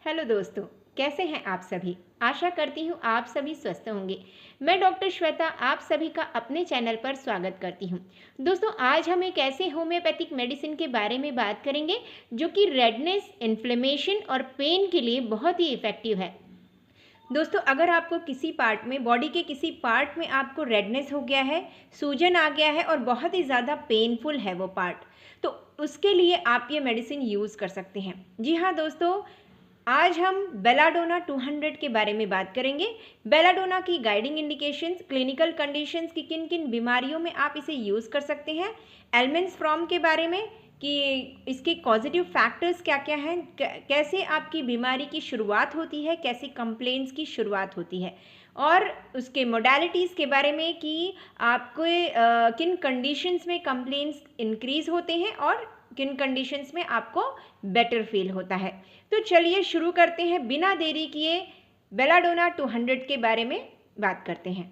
Hello दोस्तों, कैसे हैं आप सभी। आशा करती हूँ आप सभी स्वस्थ होंगे। मैं डॉक्टर श्वेता आप सभी का अपने चैनल पर स्वागत करती हूँ। दोस्तों, आज हम एक ऐसे होम्योपैथिक मेडिसिन के बारे में बात करेंगे जो कि रेडनेस, इन्फ्लेमेशन और पेन के लिए बहुत ही इफ़ेक्टिव है। दोस्तों, अगर आपको किसी पार्ट में, बॉडी के किसी पार्ट में आपको रेडनेस हो गया है, सूजन आ गया है और बहुत ही ज़्यादा पेनफुल है वो पार्ट, तो उसके लिए आप ये मेडिसिन यूज़ कर सकते हैं। जी हाँ दोस्तों, आज हम बेलाडोना 200 के बारे में बात करेंगे। बेलाडोना की गाइडिंग इंडिकेशंस, क्लिनिकल कंडीशंस की किन किन बीमारियों में आप इसे यूज़ कर सकते हैं, एलिमेंट्स फ्रॉम के बारे में कि इसके पॉजिटिव फैक्टर्स क्या क्या हैं, कैसे आपकी बीमारी की शुरुआत होती है, कैसे कंप्लेंट्स की शुरुआत होती है, और उसके मोडालिटीज़ के बारे में कि आपको किन कंडीशंस में कंप्लेंट्स इंक्रीज़ होते हैं और किन कंडीशंस में आपको बेटर फील होता है। तो चलिए शुरू करते हैं, बिना देरी किए बेलाडोना 200 के बारे में बात करते हैं।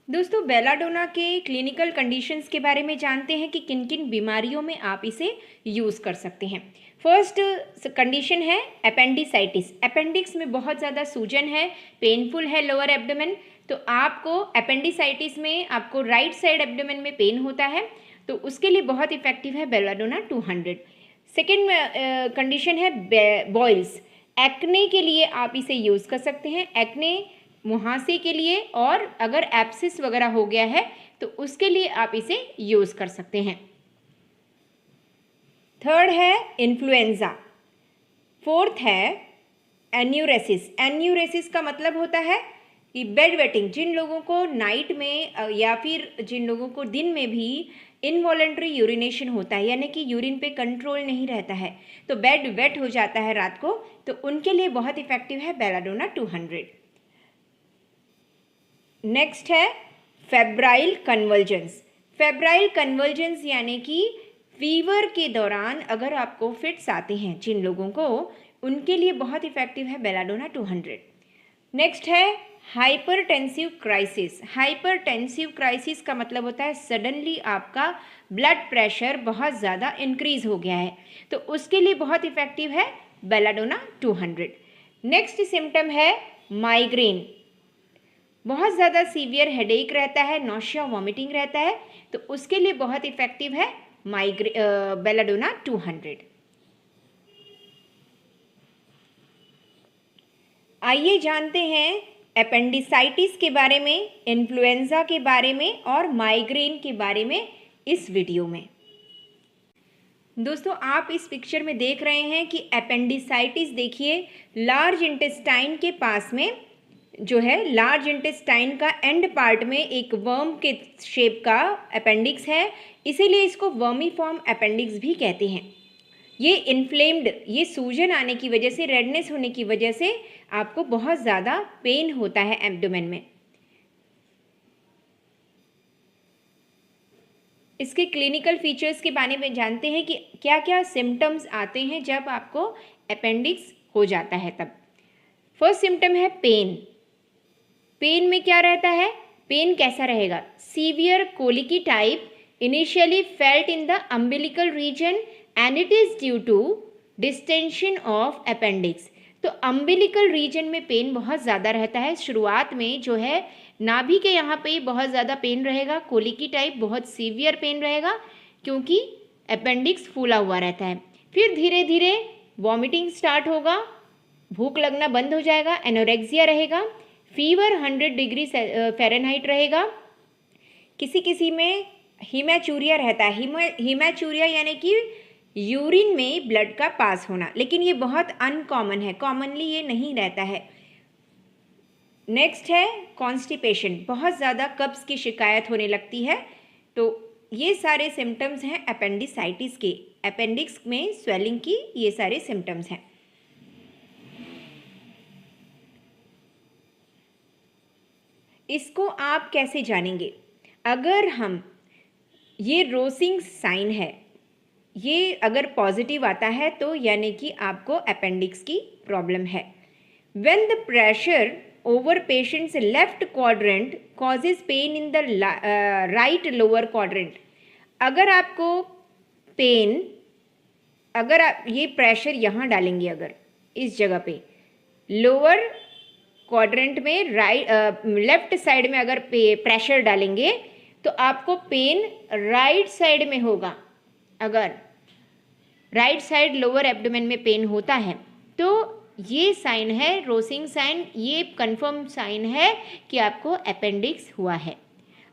दोस्तों, बेलाडोना के क्लिनिकल कंडीशंस के बारे में जानते हैं कि किन किन बीमारियों में आप इसे यूज़ कर सकते हैं। फर्स्ट कंडीशन है अपेंडिसाइटिस। अपेंडिक्स में बहुत ज़्यादा सूजन है, पेनफुल है लोअर एब्डोमेन, तो आपको अपेंडिसाइटिस में आपको राइट साइड एब्डोमेन में पेन होता है, तो उसके लिए बहुत इफेक्टिव है बेलाडोना 200। सेकेंड कंडीशन है बॉइल्स। एक्ने के लिए आप इसे यूज़ कर सकते हैं, एक्ने मुहासे के लिए, और अगर एब्सिस वगैरह हो गया है तो उसके लिए आप इसे यूज़ कर सकते हैं। थर्ड है इन्फ्लुएंजा। फोर्थ है एन्यूरेसिस। एन्यूरेसिस का मतलब होता है कि बेड वेटिंग, जिन लोगों को नाइट में या फिर जिन लोगों को दिन में भी इनवॉलेंट्री यूरिनेशन होता है, यानी कि यूरिन पे कंट्रोल नहीं रहता है, तो बेड वेट हो जाता है रात को, तो उनके लिए बहुत इफेक्टिव है बेलाडोना 200। नेक्स्ट है फेब्राइल कन्वर्जेंस। फेब्राइल कन्वर्जेंस यानी कि फीवर के दौरान अगर आपको फिट्स आते हैं जिन लोगों को, उनके लिए बहुत इफेक्टिव है बेलाडोना 200। नेक्स्ट है हाइपरटेंसिव क्राइसिस। हाइपरटेंसिव क्राइसिस का मतलब होता है सडनली आपका ब्लड प्रेशर बहुत ज़्यादा इंक्रीज हो गया है, तो उसके लिए बहुत इफेक्टिव है बेलाडोना 200। नेक्स्ट सिम्टम है माइग्रेन। बहुत ज़्यादा सीवियर हेडेक रहता है, नॉशिया वॉमिटिंग रहता है, तो उसके लिए बहुत इफेक्टिव है बेलाडोना 200। आइए जानते हैं अपेंडिसाइटिस के बारे में, इन्फ्लुएंजा के बारे में और माइग्रेन के बारे में इस वीडियो में। दोस्तों, आप इस पिक्चर में देख रहे हैं कि अपेंडिसाइटिस, देखिए लार्ज इंटेस्टाइन के पास में जो है, लार्ज इंटेस्टाइन का एंड पार्ट में एक वर्म के शेप का अपेंडिक्स है, इसीलिए इसको वर्मीफॉर्म अपेंडिक्स भी कहते हैं। ये इन्फ्लेम्ड, ये सूजन आने की वजह से, रेडनेस होने की वजह से आपको बहुत ज़्यादा पेन होता है एब्डोमेन में। इसके क्लिनिकल फीचर्स के बारे में जानते हैं कि क्या क्या सिम्टम्स आते हैं जब आपको अपेंडिक्स हो जाता है तब। फर्स्ट सिम्टम है पेन। पेन में क्या रहता है, पेन कैसा रहेगा, severe colicky type, initially felt in the umbilical region and it is due to distension of appendix. तो अम्बिलिकल रीजन में पेन बहुत ज़्यादा रहता है, शुरुआत में जो है नाभि के यहाँ पे बहुत ज़्यादा पेन रहेगा, कोलिकी टाइप बहुत सीवियर पेन रहेगा क्योंकि अपेंडिक्स फूला हुआ रहता है। फिर धीरे धीरे वॉमिटिंग स्टार्ट होगा, भूख लगना बंद हो जाएगा, एनोरेक्सिया रहेगा, फीवर 100 डिग्री फ़ारेनहाइट रहेगा, किसी किसी में हीमैचूरिया रहता है। हीमैचूरिया यानी कि यूरिन में ब्लड का पास होना, लेकिन ये बहुत अनकॉमन है, कॉमनली ये नहीं रहता है। नेक्स्ट है कॉन्स्टिपेशन, बहुत ज़्यादा कब्ज़ की शिकायत होने लगती है। तो ये सारे सिम्टम्स हैं अपेंडिसाइटिस के, अपेंडिक्स में स्वेलिंग की ये सारे सिम्टम्स हैं। इसको आप कैसे जानेंगे, अगर हम, ये रोसिंग साइन है, ये अगर पॉजिटिव आता है तो यानी कि आपको अपेंडिक्स की प्रॉब्लम है। When the pressure over patients left quadrant causes pain in the right lower quadrant, अगर आपको पेन, अगर आप ये प्रेशर यहाँ डालेंगे, अगर इस जगह पे लोअर क्वाड्रेंट में लेफ्ट साइड में अगर प्रेशर डालेंगे तो आपको पेन राइट साइड में होगा। अगर राइट साइड लोअर एब्डोमेन में पेन होता है तो ये साइन है रोसिंग साइन, ये कंफर्म साइन है कि आपको अपेंडिक्स हुआ है।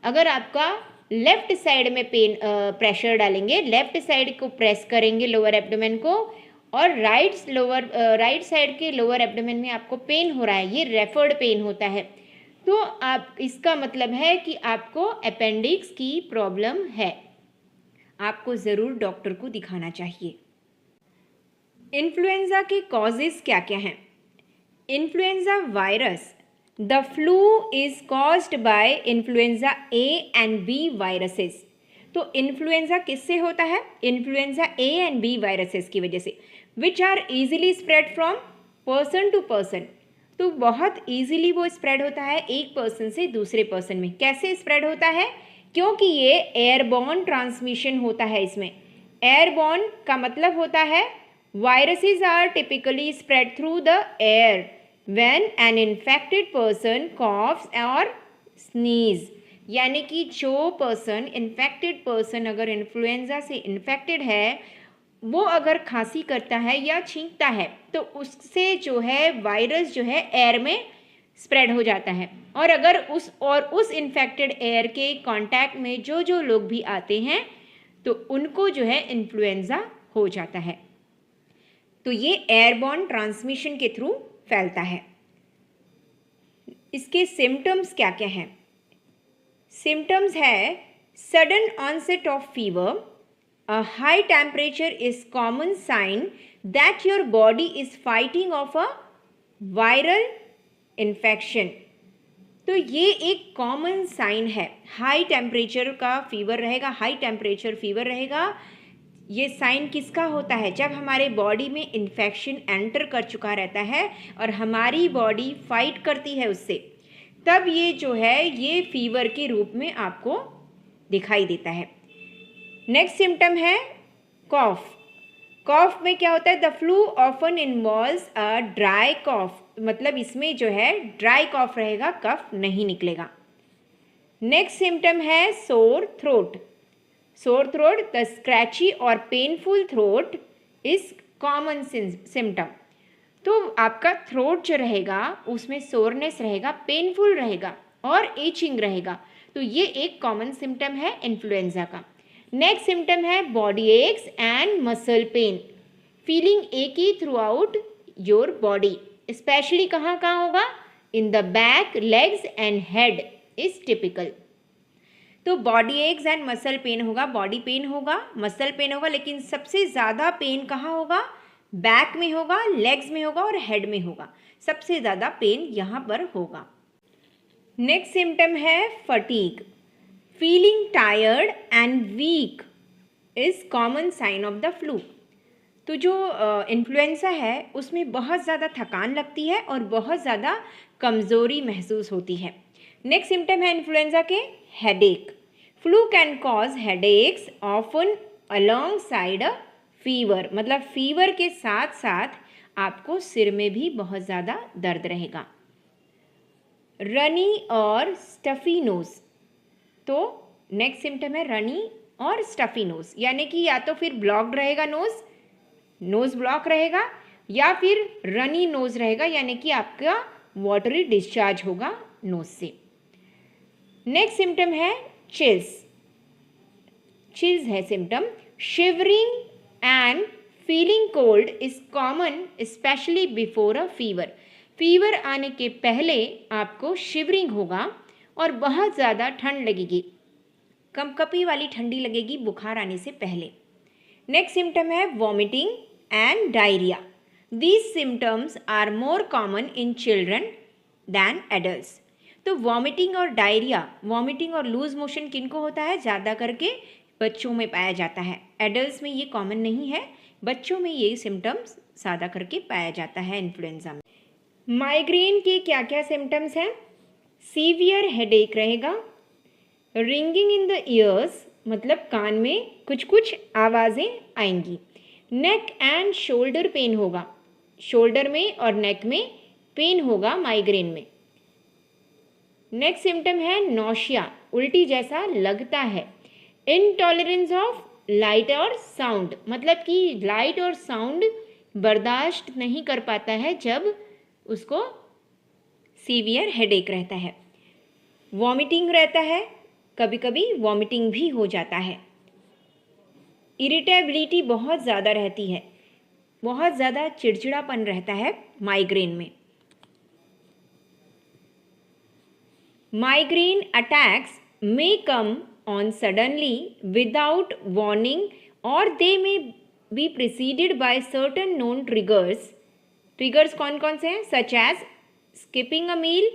अगर आपका लेफ्ट साइड में पेन प्रेशर डालेंगे, लेफ्ट साइड को प्रेस करेंगे लोअर एब्डोमेन को, और राइट साइड के लोअर एब्डोमेन में आपको पेन हो रहा है, ये रेफर्ड पेन होता है, तो आप इसका मतलब है कि आपको अपेंडिक्स की प्रॉब्लम है। आपको ज़रूर डॉक्टर को दिखाना चाहिए। इन्फ्लुएंजा के कॉजेज़ क्या क्या हैं? Influenza virus, the flu is caused by influenza A and B viruses. तो इन्फ्लुएंजा किससे होता है? Influenza A and B viruses की वजह से, which are easily spread from person to person. तो बहुत ईजिली वो स्प्रेड होता है एक पर्सन से दूसरे पर्सन में। कैसे स्प्रेड होता है? क्योंकि ये एयरबॉर्न ट्रांसमिशन होता है। इसमें एयरबॉर्न का मतलब होता है viruses are typically spread through the air when an infected person coughs or sneeze। यानी कि जो पर्सन इन्फेक्टेड पर्सन अगर इन्फ्लुएंजा से इन्फेक्टेड है वो अगर खांसी करता है या छींकता है तो उससे जो है वायरस जो है एयर में स्प्रेड हो जाता है। और अगर उस इन्फेक्टेड एयर के कांटेक्ट में जो लोग भी आते हैं तो उनको जो है इन्फ्लुएंजा हो जाता है। तो ये एयरबॉर्न ट्रांसमिशन के थ्रू फैलता है। इसके सिम्टम्स क्या क्या हैं? सिम्टम्स है sudden onset of fever, a high temperature is common sign that your body is fighting off a viral infection. तो ये एक कॉमन साइन है। हाई टेम्परेचर का फीवर रहेगा, हाई टेम्परेचर फीवर रहेगा। ये साइन किसका होता है? जब हमारे बॉडी में इन्फेक्शन एंटर कर चुका रहता है और हमारी बॉडी फाइट करती है उससे, तब ये जो है ये फीवर के रूप में आपको दिखाई देता है। नेक्स्ट सिम्टम है कॉफ। कॉफ में क्या होता है? The flu often involves a dry cough, मतलब इसमें जो है ड्राई कॉफ रहेगा, कफ नहीं निकलेगा। नेक्स्ट सिम्टम है sore throat. Sore throat, the scratchy or painful throat is common symptom। तो आपका थ्रोट जो रहेगा उसमें सोरनेस रहेगा, पेनफुल रहेगा और एचिंग रहेगा। तो ये एक कॉमन सिम्टम है इन्फ्लुएंजा का। नेक्स्ट सिम्टम है body aches and muscle pain, feeling achy throughout your body. Especially कहाँ कहाँ होगा? In the back, legs and head is typical. तो body aches and muscle pain होगा, बॉडी पेन होगा, muscle pain होगा, लेकिन सबसे ज़्यादा पेन कहाँ होगा? बैक में होगा, लेग्स में होगा और हेड में होगा। सबसे ज़्यादा पेन यहाँ पर होगा। नेक्स्ट सिम्टम है fatigue, feeling tired and weak is common sign of the flu. तो जो इन्फ्लुएंजा है उसमें बहुत ज़्यादा थकान लगती है और बहुत ज़्यादा कमज़ोरी महसूस होती है। नेक्स्ट सिम्टम है इन्फ्लुएंजा के headache. Flu can cause headaches often alongside a fever, मतलब फीवर के साथ साथ आपको सिर में भी बहुत ज़्यादा दर्द रहेगा। रनी और स्टफी नोज। तो नेक्स्ट सिम्टम है रनी और स्टफी नोज, यानी कि या तो फिर ब्लॉक्ड रहेगा नोज ब्लॉक रहेगा, या फिर रनी नोज रहेगा, यानी कि आपका वाटरी डिस्चार्ज होगा नोज से। नेक्स्ट सिम्टम है चिल्स है symptom. Shivering and feeling cold is common specially before a fever. Fever आने के पहले आपको शिवरिंग होगा और बहुत ज़्यादा ठंड लगेगी, कंपकपी वाली ठंडी लगेगी बुखार आने से पहले। नेक्स्ट सिम्टम है vomiting and diarrhoea. These symptoms are more common in children than adults. तो वॉमिटिंग और डायरिया, वॉमिटिंग और लूज मोशन किनको होता है? ज़्यादा करके बच्चों में पाया जाता है। एडल्ट्स में ये कॉमन नहीं है, बच्चों में ये सिम्टम्स ज़्यादा करके पाया जाता है इन्फ्लुएंजा में। माइग्रेन के क्या क्या सिम्टम्स हैं? सीवियर हेडेक रहेगा, रिंगिंग इन द ईयर्स, मतलब कान में कुछ कुछ आवाज़ें आएंगी। नेक एंड शोल्डर पेन होगा, शोल्डर में और नेक में पेन होगा माइग्रेन में। नेक्स्ट सिम्टम है नौशिया, उल्टी जैसा लगता है। इनटॉलरेंस ऑफ लाइट और साउंड, मतलब कि लाइट और साउंड बर्दाश्त नहीं कर पाता है जब उसको सीवियर हेडेक रहता है। वॉमिटिंग रहता है, कभी कभी वॉमिटिंग भी हो जाता है। इरिटेबिलिटी बहुत ज़्यादा रहती है, बहुत ज़्यादा चिड़चिड़ापन रहता है माइग्रेन में। Migraine attacks may come on suddenly without warning और they may be preceded by certain known triggers. Triggers कौन कौन से हैं? सच एज स्किपिंग अ मील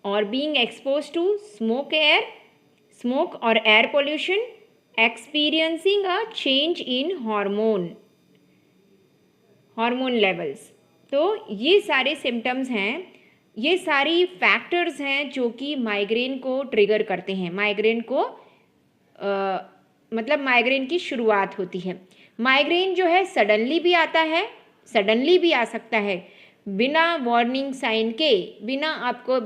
और बीइंग एक्सपोज टू स्मोक और air pollution, experiencing a change in hormone levels. तो ये सारे सिम्टम्स हैं, ये सारी फैक्टर्स हैं जो कि माइग्रेन को ट्रिगर करते हैं, माइग्रेन को मतलब माइग्रेन की शुरुआत होती है। माइग्रेन जो है सडनली भी आता है, सडनली भी आ सकता है, बिना वार्निंग साइन के, बिना आपको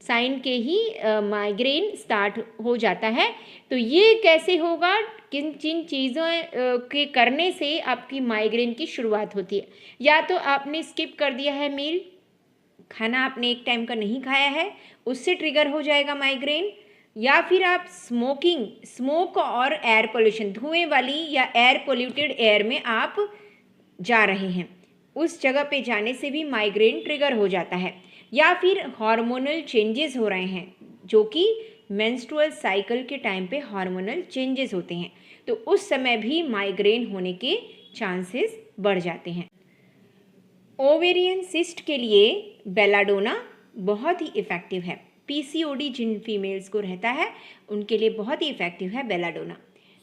साइन के ही माइग्रेन स्टार्ट हो जाता है। तो ये कैसे होगा? किन किन चीज़ों के करने से आपकी माइग्रेन की शुरुआत होती है? या तो आपने स्किप कर दिया है मील, खाना आपने एक टाइम का नहीं खाया है, उससे ट्रिगर हो जाएगा माइग्रेन। या फिर आप स्मोक और एयर पोल्यूशन, धुएं वाली या एयर पोल्यूटेड एयर में आप जा रहे हैं, उस जगह पे जाने से भी माइग्रेन ट्रिगर हो जाता है। या फिर हार्मोनल चेंजेस हो रहे हैं, जो कि मेंस्ट्रुअल साइकिल के टाइम पे हार्मोनल चेंजेस होते हैं, तो उस समय भी माइग्रेन होने के चांसेस बढ़ जाते हैं। ओवेरियन सिस्ट के लिए बेलाडोना बहुत ही इफ़ेक्टिव है। पीसीओडी जिन फीमेल्स को रहता है उनके लिए बहुत ही इफ़ेक्टिव है बेलाडोना।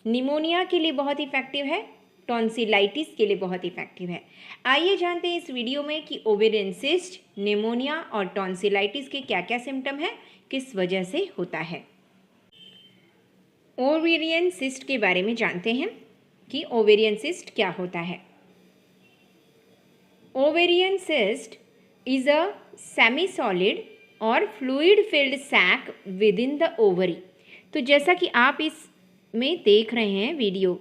निमोनिया के लिए बहुत इफ़ेक्टिव है, टॉन्सिलाइटिस के लिए बहुत इफ़ेक्टिव है। आइए जानते हैं इस वीडियो में कि ओवेरियन सिस्ट, निमोनिया और टॉन्सिलाइटिस के क्या क्या सिम्टम हैं, किस वजह से होता है। ओवेरियन सिस्ट के बारे में जानते हैं कि ओवेरियन सिस्ट क्या होता है। Ovarian cyst is a semi solid और fluid filled sac within the ovary. तो जैसा कि आप इस में देख रहे हैं वीडियो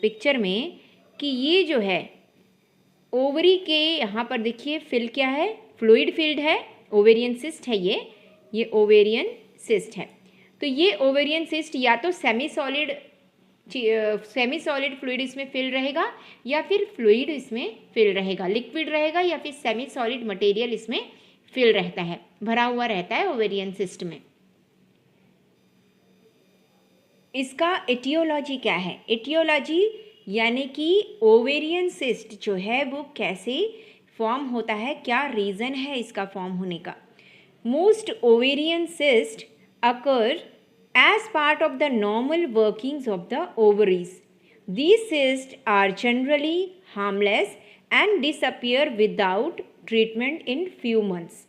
पिक्चर में कि ये जो है ओवरी के यहाँ पर देखिए फिल क्या है, फ्लूइड फिल्ड है, ओवेरियन सिस्ट है ये ओवेरियन सिस्ट है। तो ये ओवेरियन सिस्ट या तो सेमी सॉलिड फ्लूइड इसमें फिल रहेगा या फिर फ्लूइड इसमें फिल रहेगा, लिक्विड रहेगा या फिर सेमी सॉलिड मटेरियल इसमें फिल रहता है, भरा हुआ रहता है ओवेरियन सिस्ट में। इसका एटियोलॉजी क्या है? एटियोलॉजी यानी कि ओवेरियन सिस्ट जो है वो कैसे फॉर्म होता है, क्या रीज़न है इसका फॉर्म होने का। Most ovarian cyst occur as part of the normal workings of the ovaries. These cyst are generally harmless and disappear without treatment in few months.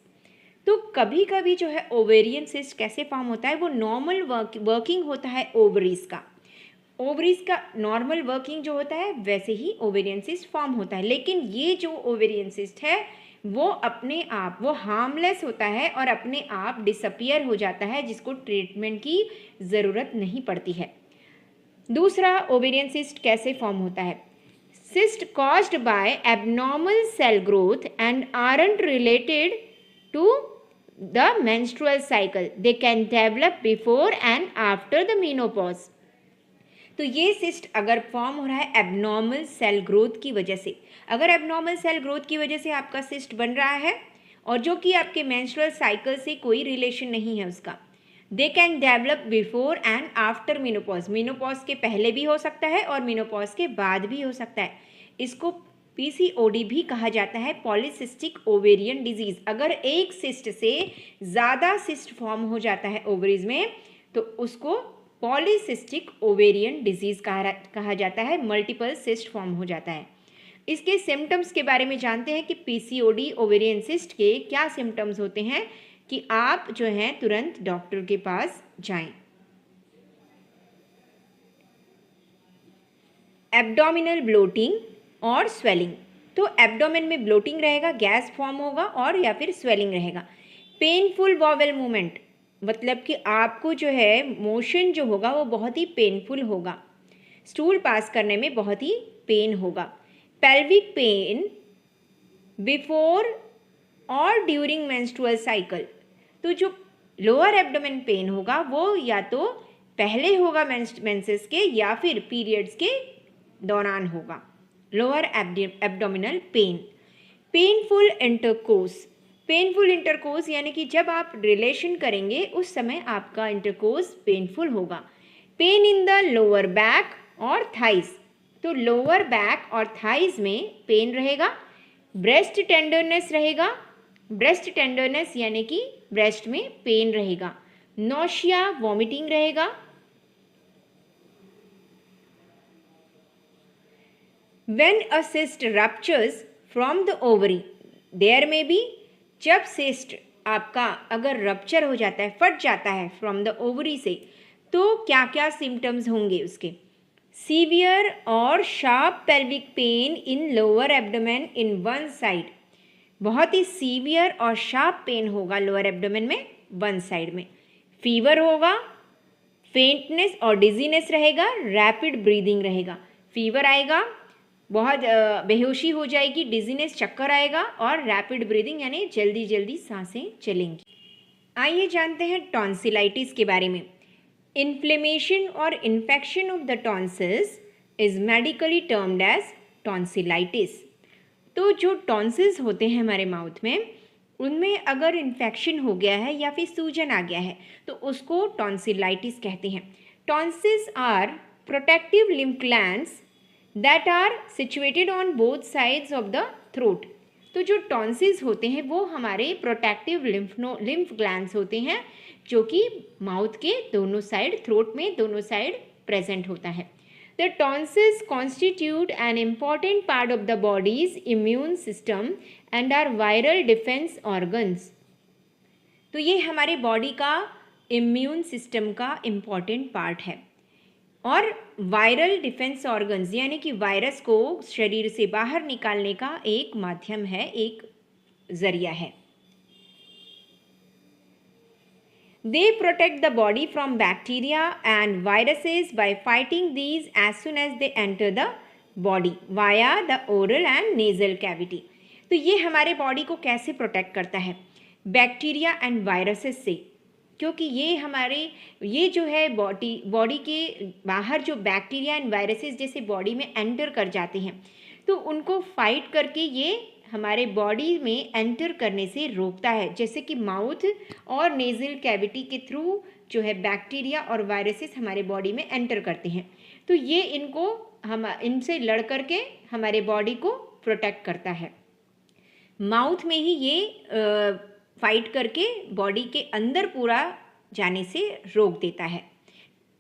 तो कभी कभी जो है ओवेरियन सिस्ट कैसे फॉर्म होता है, वो नॉर्मल वर्किंग होता है ओवरीज का नॉर्मल वर्किंग जो होता है वैसे ही ओवेरियन सिस्ट फॉर्म होता है। लेकिन ये जो ओवेरियन सिस्ट है वो अपने आप वो हार्मलेस होता है और अपने आप डिसअपियर हो जाता है, जिसको ट्रीटमेंट की ज़रूरत नहीं पड़ती है। दूसरा, ओवेरियन सिस्ट कैसे फॉर्म होता है? Cyst caused by abnormal cell growth and aren't related to the menstrual cycle. They can develop before and after the menopause. तो ये सिस्ट अगर फॉर्म हो रहा है एबनॉर्मल सेल ग्रोथ की वजह से, अगर एबनॉर्मल सेल ग्रोथ की वजह से आपका सिस्ट बन रहा है और जो कि आपके मेंस्ट्रुअल साइकिल से कोई रिलेशन नहीं है उसका, they can develop before and after menopause. Menopause के पहले भी हो सकता है और मेनोपॉज के बाद भी हो सकता है। इसको पीसीओडी भी कहा जाता है, पॉलीसिस्टिक ओवेरियन डिजीज़। अगर एक सिस्ट से ज़्यादा सिस्ट फॉर्म हो जाता है ओवरीज में तो उसको पॉलीसिस्टिक ओवेरियन डिजीज़ कहा जाता है, मल्टीपल सिस्ट फॉर्म हो जाता है। इसके सिम्टम्स के बारे में जानते हैं कि पीसीओडी ओवेरियन सिस्ट के क्या सिम्टम्स होते हैं, कि आप जो हैं तुरंत डॉक्टर के पास जाएं। एब्डोमिनल ब्लोटिंग और स्वेलिंग, तो एब्डोमेन में ब्लोटिंग रहेगा, गैस फॉर्म होगा और या फिर स्वेलिंग रहेगा। पेनफुल बॉवेल मूवमेंट, मतलब कि आपको जो है मोशन जो होगा वो बहुत ही पेनफुल होगा, स्टूल पास करने में बहुत ही पेन होगा। पेल्विक पेन बिफोर और ड्यूरिंग मेंस्ट्रुअल साइकिल, तो जो लोअर एब्डोमेन पेन होगा वो या तो पहले होगा मेंसेस के या फिर पीरियड्स के दौरान होगा। Lower abdominal pain. Painful intercourse, painful intercourse यानी कि जब आप रिलेशन करेंगे उस समय आपका इंटरकोर्स पेनफुल होगा। Pain in the lower back और थाइस, तो लोअर बैक और थाइस में पेन रहेगा। ब्रेस्ट टेंडरनेस रहेगा, ब्रेस्ट टेंडरनेस यानी कि ब्रेस्ट में पेन रहेगा। नौशिया, वॉमिटिंग रहेगा। When a cyst ruptures from the ovary, there may be, जब cyst आपका अगर रप्चर हो जाता है, फट जाता है फ्रॉम द ओवरी से, तो क्या क्या सिम्टम्स होंगे उसके? सीवियर और sharp pelvic pain in lower abdomen in one side, बहुत ही सीवियर और शार्प पेन होगा लोअर एब्डोमेन में वन साइड में। फीवर होगा, फेंटनेस और डिजीनेस रहेगा, रैपिड ब्रीदिंग रहेगा। फीवर आएगा, बहुत बेहोशी हो जाएगी, डिजीनेस चक्कर आएगा और रैपिड ब्रीदिंग यानी जल्दी जल्दी सांसें चलेंगी। आइए जानते हैं टॉन्सिलाइटिस के बारे में। इन्फ्लेमेशन और infection of the tonsils is medically termed as tonsillitis. तो जो टॉन्सिल्स होते हैं हमारे माउथ में, उनमें अगर इन्फेक्शन हो गया है या फिर सूजन आ गया है तो उसको टॉन्सिलाइटिस कहते हैं। Tonsils are protective lymph glands that are situated on both sides of the throat. तो जो टॉन्सिल्स होते हैं वो हमारे प्रोटेक्टिव लिम्फ ग्लैंड्स होते हैं जो कि माउथ के दोनों साइड, थ्रोट में दोनों साइड प्रेजेंट होता है। The tonsils constitute an important part of the body's immune system and are viral defence organs. तो ये हमारे बॉडी का इम्यून सिस्टम का इम्पॉर्टेंट पार्ट है और वायरल डिफेंस ऑर्गन्स यानी कि वायरस को शरीर से बाहर निकालने का एक माध्यम है, एक जरिया है। They protect the body from bacteria and viruses by fighting these as soon as they enter the body via the oral and nasal cavity। तो ये हमारे बॉडी को कैसे प्रोटेक्ट करता है? बैक्टीरिया एंड वायरसेस से, क्योंकि ये जो है बॉडी के बाहर जो बैक्टीरिया एंड वायरसेस जैसे बॉडी में एंटर कर जाते हैं तो उनको फाइट करके ये हमारे बॉडी में एंटर करने से रोकता है। जैसे कि माउथ और नेज़ल कैविटी के थ्रू जो है बैक्टीरिया और वायरसेस हमारे बॉडी में एंटर करते हैं, तो ये इनसे लड़ करके हमारे बॉडी को प्रोटेक्ट करता है। माउथ में ही ये फाइट करके बॉडी के अंदर पूरा जाने से रोक देता है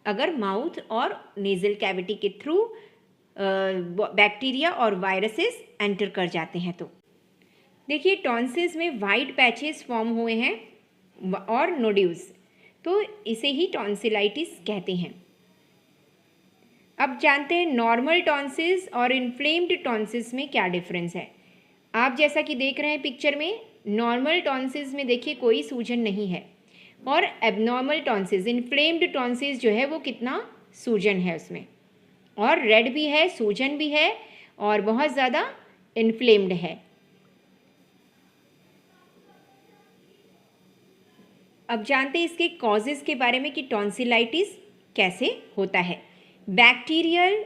अगर माउथ और नेज़ल कैविटी के थ्रू बैक्टीरिया और वायरसेस एंटर कर जाते हैं। तो देखिए टॉन्सिल्स में वाइट पैचेस फॉर्म हुए हैं और नोड्यूल्स, तो इसे ही टॉन्सिलाइटिस कहते हैं। अब जानते हैं नॉर्मल टॉन्सिल्स और इन्फ्लेम्ड टॉन्सिल्स में क्या डिफरेंस है। आप जैसा कि देख रहे हैं पिक्चर में, नॉर्मल टॉन्सिल्स में देखिए कोई सूजन नहीं है और एबनॉर्मल टॉन्सिल्स, इन्फ्लेम्ड टॉन्सिल्स जो है वो कितना सूजन है उसमें, और रेड भी है, सूजन भी है और बहुत ज़्यादा इन्फ्लेम्ड है। अब जानते हैं इसके कॉजेज़ के बारे में कि टॉन्सिलाइटिस कैसे होता है। Bacterial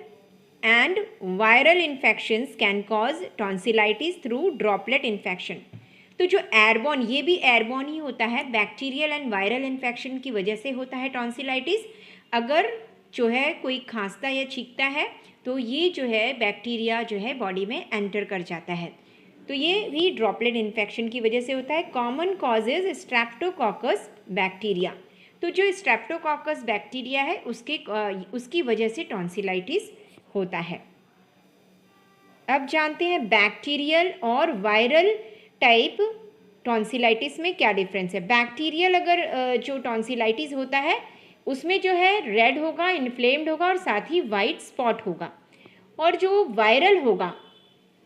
and viral infections can cause tonsillitis through droplet infection. तो जो एयरबॉर्न, ये भी एयरबॉर्न ही होता है, बैक्टीरियल एंड वायरल इन्फेक्शन की वजह से होता है टॉन्सिलाइटिस। अगर जो है कोई खांसता या छींकता है तो ये जो है बैक्टीरिया जो है बॉडी में एंटर कर जाता है, तो ये भी ड्रॉपलेट इन्फेक्शन की वजह से होता है। कॉमन कॉजेज स्ट्रेप्टोकॉकस बैक्टीरिया, तो जो स्ट्रेप्टोकॉकस बैक्टीरिया है उसकी वजह से टॉन्सिलाइटिस होता है। अब जानते हैं बैक्टीरियल और वायरल टाइप टॉन्सिलाइटिस में क्या डिफरेंस है। बैक्टीरियल अगर जो टॉन्सिलाइटिस होता है उसमें जो है रेड होगा, इन्फ्लेम्ड होगा और साथ ही वाइट स्पॉट होगा, और जो वायरल होगा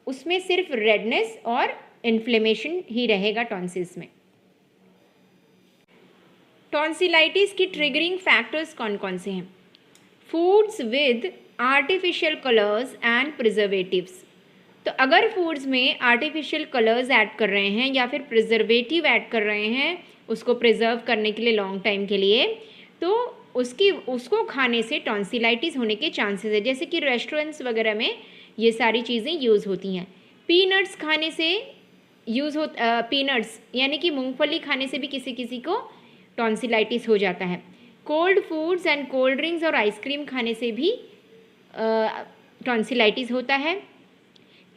उसमें सिर्फ रेडनेस और इन्फ्लेमेशन ही रहेगा टॉन्सिल्स में। टॉन्सिलाइटिस की ट्रिगरिंग फैक्टर्स कौन कौन से हैं? Foods with artificial colours and preservatives. तो अगर फूड्स में आर्टिफिशियल कलर्स ऐड कर रहे हैं या फिर प्रिजर्वेटिव ऐड कर रहे हैं उसको प्रिजर्व करने के लिए लॉन्ग टाइम के लिए, तो उसको खाने से टॉन्सिलाइटिस होने के चांसेस है। जैसे कि रेस्टोरेंट्स वगैरह में ये सारी चीज़ें यूज़ होती हैं। पीनट्स खाने से पीनट्स यानी कि मूंगफली खाने से भी किसी किसी को टॉन्सिलाइटिस हो जाता है। Cold foods and cold drinks और आइसक्रीम खाने से भी टॉन्सिलाइटिस होता है।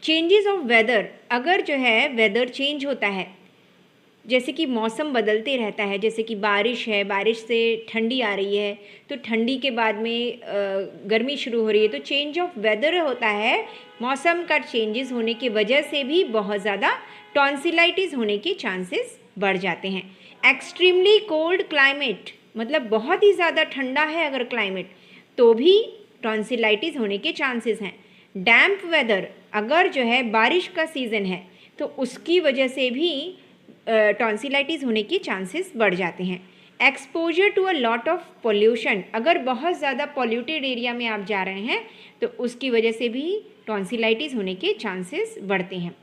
चेंजेस ऑफ वेदर, अगर जो है वेदर चेंज होता है, जैसे कि मौसम बदलते रहता है, जैसे कि बारिश है, बारिश से ठंडी आ रही है, तो ठंडी के बाद में गर्मी शुरू हो रही है, तो चेंज ऑफ वेदर होता है। मौसम का चेंजेस होने की वजह से भी बहुत ज़्यादा टॉन्सिलाइटिस होने के चांसेस बढ़ जाते हैं। एक्सट्रीमली कोल्ड क्लाइमेट, मतलब बहुत ही ज़्यादा ठंडा है अगर क्लाइमेट, तो भी टॉन्सिलाइटिस होने के चांसेस हैं। डैम्प वेदर, अगर जो है बारिश का सीज़न है तो उसकी वजह से भी टॉन्सिलाइटिस होने के चांसेस बढ़ जाते हैं। Exposure to a lot of pollution, अगर बहुत ज़्यादा पॉल्यूटेड एरिया में आप जा रहे हैं तो उसकी वजह से भी टॉन्सिलाइटिस होने के चांसेस बढ़ते हैं।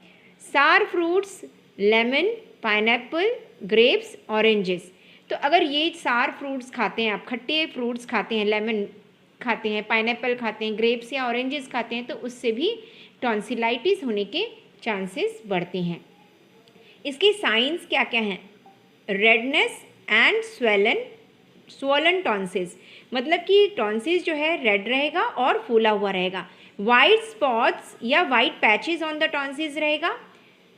सार fruits, lemon, pineapple, grapes, oranges, तो अगर ये सार फ्रूट्स खाते हैं आप, खट्टे फ्रूट्स खाते हैं, लेमन खाते हैं, पाइनएप्पल खाते हैं, ग्रेप्स या ऑरेंजेस खाते हैं, तो उससे भी टॉन्सिलाइटिस होने के चांसेस बढ़ते हैं। इसके साइंस क्या क्या हैं? रेडनेस एंड स्वोलन टॉन्सिल्स, मतलब कि टॉन्सिल्स जो है रेड रहेगा और फूला हुआ रहेगा। वाइट स्पॉट्स या white patches on the tonsils रहेगा।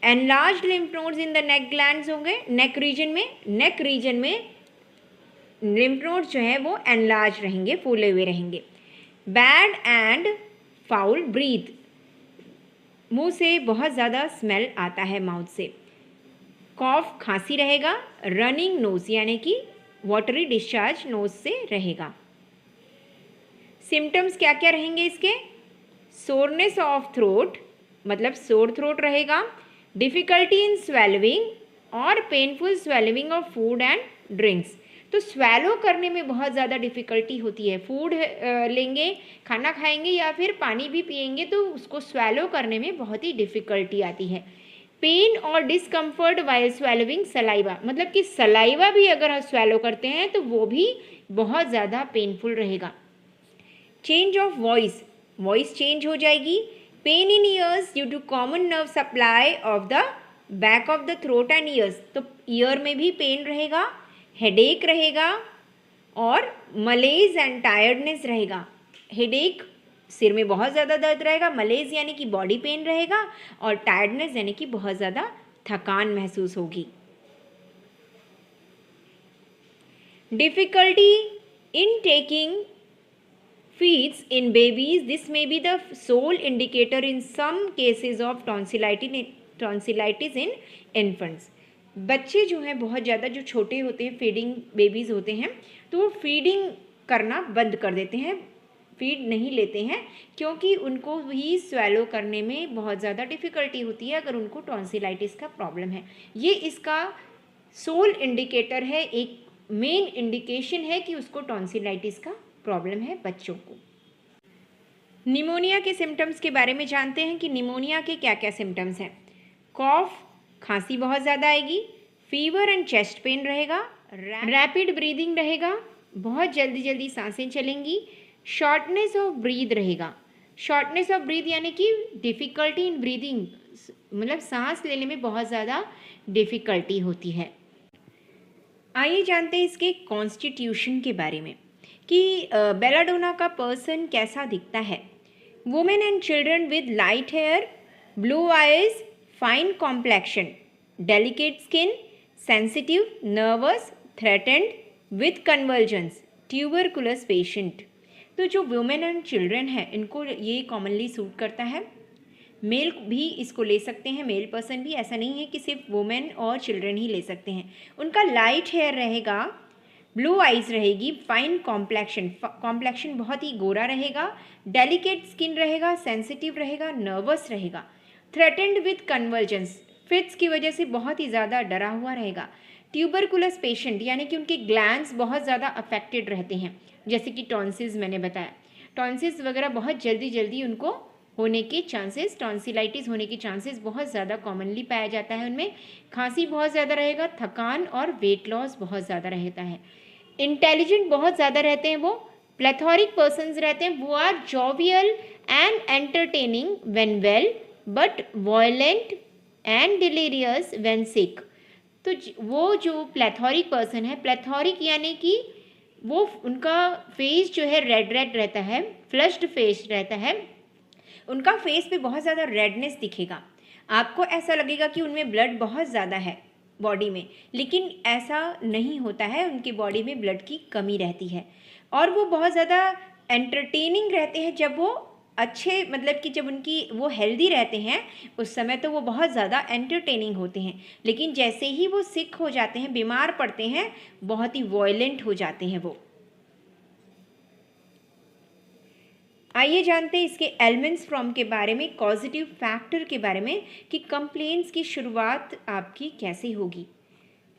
Enlarged lymph nodes in the neck glands होंगे, नेक रीजन में लिम्फ नोड्स जो है वो एनलार्ज रहेंगे, फूले हुए रहेंगे। बैड एंड फाउल ब्रीथ, मुंह से बहुत ज़्यादा स्मेल आता है माउथ से। कॉफ, खांसी रहेगा। रनिंग नोज, यानी कि वाटरी डिस्चार्ज नोज से रहेगा। सिम्टम्स क्या क्या रहेंगे इसके? सोरनेस ऑफ थ्रोट, मतलब सोर थ्रोट रहेगा। डिफ़िकल्टी इन स्वेलविंग और painful स्वेलविंग of food and drinks, तो स्वेलो करने में बहुत ज़्यादा डिफ़िकल्टी होती है। फूड लेंगे, खाना खाएंगे या फिर पानी भी पिएंगे तो उसको स्वेलो करने में बहुत ही डिफ़िकल्टी आती है। पेन और डिस्कम्फर्ट वाइल स्वेलोविंग सलाइवा, मतलब कि सलाइवा भी अगर हम स्वेलो करते हैं तो वो भी बहुत ज़्यादा पेनफुल रहेगा। चेंज ऑफ वॉइस चेंज हो जाएगी। Pain in ears due to common nerve supply of the back of the throat and ears, तो ईयर में भी पेन रहेगा, हेडेक रहेगा और मलेज एंड टायर्डनेस रहेगा। हेडेक, सिर में बहुत ज़्यादा दर्द रहेगा, मलेज यानी कि बॉडी पेन रहेगा और टायर्डनेस यानी कि बहुत ज़्यादा थकान महसूस होगी। Difficulty in taking feeds in babies, this may be the sole indicator in some cases of tonsillitis in infants। बच्चे जो हैं बहुत ज़्यादा जो छोटे होते हैं, फीडिंग बेबीज़ होते हैं, तो वो फीडिंग करना बंद कर देते हैं, फीड नहीं लेते हैं क्योंकि उनको भी स्वेलो करने में बहुत ज़्यादा डिफ़िकल्टी होती है अगर उनको टॉन्सिलाइटिस का प्रॉब्लम है। ये इसका सोल इंडिकेटर है, एक मेन इंडिकेशन है कि उसको टॉन्सिलाइटिस का प्रॉब्लम है बच्चों को। निमोनिया के सिम्टम्स के बारे में जानते हैं कि निमोनिया के क्या क्या सिम्टम्स हैं। कॉफ, खांसी बहुत ज़्यादा आएगी। फीवर एंड चेस्ट पेन रहेगा। रैपिड ब्रीदिंग रहेगा, बहुत जल्दी सांसें चलेंगी। शॉर्टनेस ऑफ ब्रीथ रहेगा। शॉर्टनेस ऑफ ब्रीथ यानी कि डिफ़िकल्टी इन ब्रीदिंग, मतलब सांस लेने में बहुत ज़्यादा डिफ़िकल्टी होती है। आइए जानते हैं इसके कॉन्स्टिट्यूशन के बारे में कि बेलाडोना का पर्सन कैसा दिखता है। Women and children with light hair, blue eyes, fine complexion, delicate skin, sensitive, nervous, threatened, with convergence, tuberculous patient. तो जो वुमेन एंड चिल्ड्रन है इनको ये कॉमनली सूट करता है। मेल भी इसको ले सकते हैं, मेल पर्सन भी, ऐसा नहीं है कि सिर्फ वुमेन और चिल्ड्रन ही ले सकते हैं। उनका लाइट हेयर रहेगा, ब्लू आइज़ रहेगी, फाइन कॉम्प्लेक्शन बहुत ही गोरा रहेगा, डेलिकेट स्किन रहेगा, सेंसिटिव रहेगा, नर्वस रहेगा, थ्रेटेंड विथ कन्वर्जेंस, फिट्स की वजह से बहुत ही ज़्यादा डरा हुआ रहेगा। ट्यूबरकुलस पेशेंट यानी कि उनके ग्लैंड्स बहुत ज़्यादा अफेक्टेड रहते हैं, जैसे कि टॉन्सिल्स मैंने बताया, टॉन्सिल्स वगैरह बहुत जल्दी जल्दी उनको होने के चांसेस, टॉन्सिलाइटिस होने के चांसेस बहुत ज़्यादा कॉमनली पाया जाता है उनमें। खांसी बहुत ज़्यादा रहेगा, थकान और वेट लॉस बहुत ज़्यादा रहता है। इंटेलिजेंट बहुत ज़्यादा रहते हैं वो, प्लेथोरिक पर्सन्स रहते हैं, वो are jovial and entertaining when well but violent and delirious when sick. तो वो जो प्लेथोरिक पर्सन है, प्लेथोरिक यानी कि वो उनका फेस जो है रेड रेड रहता है, फ्लश्ड फेस रहता है, उनका फेस पे बहुत ज़्यादा रेडनेस दिखेगा, आपको ऐसा लगेगा कि उनमें ब्लड बहुत ज़्यादा है बॉडी में, लेकिन ऐसा नहीं होता है, उनकी बॉडी में ब्लड की कमी रहती है। और वो बहुत ज़्यादा एंटरटेनिंग रहते हैं जब वो अच्छे, मतलब कि जब उनकी वो हेल्दी रहते हैं उस समय तो वो बहुत ज़्यादा एंटरटेनिंग होते हैं, लेकिन जैसे ही वो सिक हो जाते हैं, बीमार पड़ते हैं, बहुत ही वॉयलेंट हो जाते हैं वो। आइए जानते हैं इसके एलिमेंट्स फ्रॉम के बारे में, कॉजिटिव फैक्टर के बारे में, कि कंप्लेंट्स की शुरुआत आपकी कैसे होगी।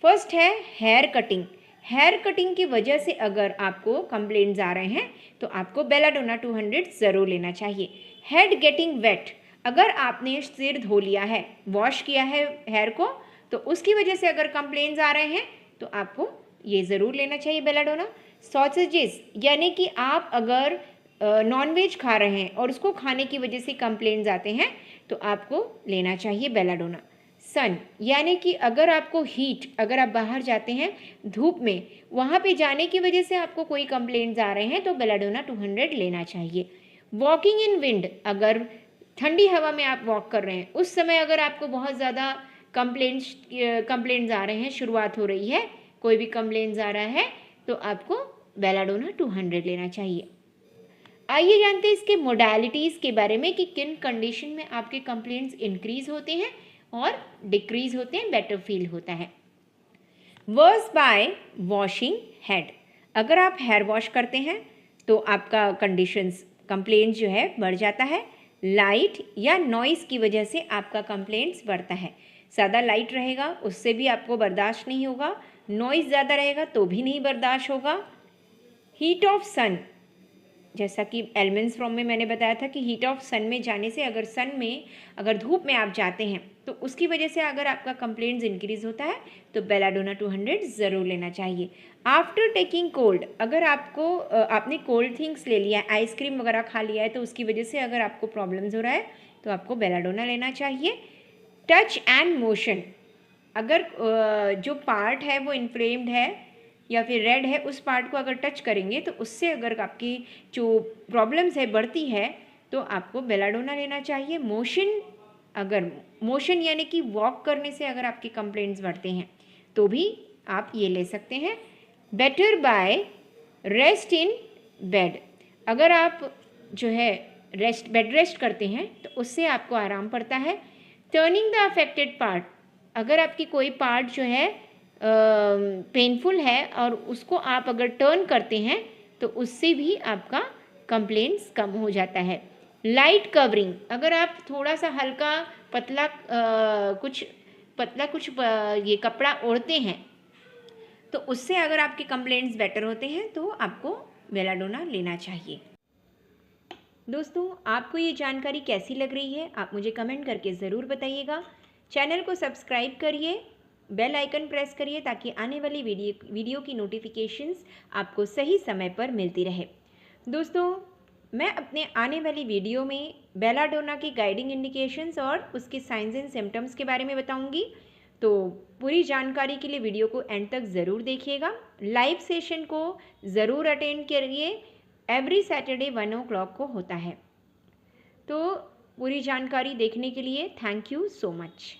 फर्स्ट है हेयर कटिंग। हेयर कटिंग की वजह से अगर आपको कंप्लेंट्स आ रहे हैं तो आपको बेलाडोना 200 ज़रूर लेना चाहिए। हेड गेटिंग वेट, अगर आपने सिर धो लिया है, वॉश किया है हेयर को, तो उसकी वजह से अगर कंप्लेंट्स आ रहे हैं तो आपको ये ज़रूर लेना चाहिए बेलाडोना। सॉसेजेस, यानी कि आप अगर नॉनवेज खा रहे हैं और उसको खाने की वजह से कंप्लेंट्स आते हैं तो आपको लेना चाहिए बेलाडोना। सन, यानी कि अगर आपको हीट, अगर आप बाहर जाते हैं धूप में, वहाँ पे जाने की वजह से आपको कोई कंप्लेंट्स आ रहे हैं तो बेलाडोना 200 लेना चाहिए। वॉकिंग इन विंड, अगर ठंडी हवा में आप वॉक कर रहे हैं, उस समय अगर आपको बहुत ज़्यादा कंप्लेंट्स आ रहे हैं, शुरुआत हो रही है, कोई भी कंप्लेंट्स आ रहा है, तो आपको बेलाडोना 200 लेना चाहिए। आइए जानते हैं इसके मोडालिटीज़ के बारे में, कि किन कंडीशन में आपके कंप्लेंट्स इंक्रीज होते हैं और डिक्रीज होते हैं, बेटर फील होता है। वर्स बाय वॉशिंग हेड, अगर आप हेयर वॉश करते हैं तो आपका कंप्लेंट्स जो है बढ़ जाता है। लाइट या नॉइज़ की वजह से आपका कंप्लेंट्स बढ़ता है, ज़्यादा लाइट रहेगा उससे भी आपको बर्दाश्त नहीं होगा, नॉइज़ ज़्यादा रहेगा तो भी नहीं बर्दाश्त होगा। हीट ऑफ सन, जैसा कि एलिमेंट्स फ्रॉम में मैंने बताया था कि हीट ऑफ सन में जाने से, अगर धूप में आप जाते हैं तो उसकी वजह से अगर आपका कंप्लेंट्स इंक्रीज होता है तो बेलाडोना 200 ज़रूर लेना चाहिए। आफ्टर टेकिंग कोल्ड, अगर आपने कोल्ड थिंग्स ले लिया है, आइसक्रीम वगैरह खा लिया है, तो उसकी वजह से अगर आपको प्रॉब्लम्स हो रहा है तो आपको बेलाडोना लेना चाहिए। टच एंड मोशन, अगर जो पार्ट है वो इन्फ्लेम्ड है या फिर रेड है, उस पार्ट को अगर टच करेंगे तो उससे अगर आपकी जो प्रॉब्लम्स है बढ़ती है तो आपको बेलाडोना लेना चाहिए। मोशन यानी कि वॉक करने से अगर आपके कंप्लेंट्स बढ़ते हैं तो भी आप ये ले सकते हैं। Better by rest in bed, अगर आप जो है बेड रेस्ट करते हैं तो उससे आपको आराम पड़ता है। टर्निंग द अफेक्टेड पार्ट, अगर आपकी कोई पार्ट जो है पेनफुल है और उसको आप अगर टर्न करते हैं तो उससे भी आपका कंप्लेंट्स कम हो जाता है। लाइट कवरिंग, अगर आप थोड़ा सा हल्का पतला कुछ ये कपड़ा ओढ़ते हैं तो उससे अगर आपके कंप्लेंट्स बेटर होते हैं तो आपको बेलाडोना लेना चाहिए। दोस्तों, आपको ये जानकारी कैसी लग रही है आप मुझे कमेंट करके ज़रूर बताइएगा। चैनल को सब्सक्राइब करिए, बेल आइकन प्रेस करिए ताकि आने वाली वीडियो की नोटिफिकेशंस आपको सही समय पर मिलती रहे। दोस्तों, मैं अपने आने वाली वीडियो में बेलाडोना की गाइडिंग इंडिकेशंस और उसके साइंस एंड सिम्टम्स के बारे में बताऊंगी, तो पूरी जानकारी के लिए वीडियो को एंड तक ज़रूर देखिएगा। लाइव सेशन को ज़रूर अटेंड करिए, एवरी सैटरडे 1 o'clock को होता है। तो पूरी जानकारी देखने के लिए थैंक यू सो मच।